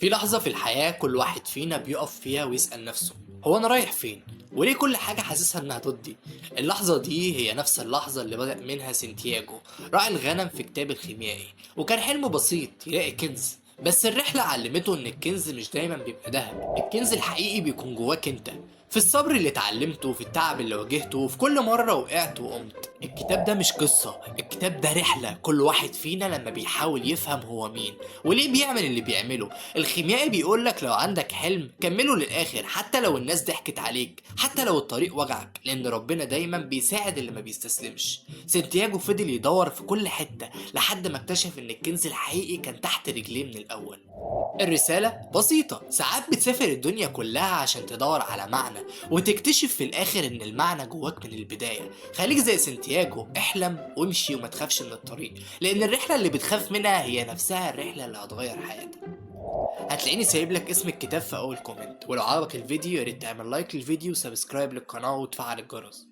في لحظة في الحياة كل واحد فينا بيقف فيها ويسأل نفسه، هو أنا رايح فين؟ وليه كل حاجة حاسسها إنها ضدي؟ اللحظة دي هي نفس اللحظة اللي بدأ منها سانتياغو راعي الغنم في كتاب الخيميائي، وكان حلمه بسيط يلاقي كنز. بس الرحلة علمته إن الكنز مش دايما بيبقى دهب، الكنز الحقيقي بيكون جواك أنت، في الصبر اللي اتعلمته، في التعب اللي واجهته، وفي كل مرة وقعت وقمت. الكتاب ده مش قصة، الكتاب ده رحلة كل واحد فينا لما بيحاول يفهم هو مين وليه بيعمل اللي بيعمله. الخيميائي بيقولك لو عندك حلم كمله للآخر، حتى لو الناس ضحكت عليك، حتى لو الطريق وجعك، لأن ربنا دايما بيساعد اللي ما بيستسلمش. سانتياغو فضل يدور في كل حتة لحد ما اكتشف إن الكنز الحقيقي كان تحت رجليه من الأول. الرسالة بسيطة، ساعات بتسافر الدنيا كلها عشان تدور على معنى وتكتشف في الآخر إن المعنى جواك من البداية. خليك زي سانتياغو، احلم وامشي وما تخافش من الطريق، لأن الرحلة اللي بتخاف منها هي نفسها الرحلة اللي هتغير حياتك. هتلاقيني سايب لك اسم الكتاب في أول كومنت، ولو عجبك الفيديو ياريت تعمل لايك للفيديو وسبسكرايب للقناة وتفعل الجرس.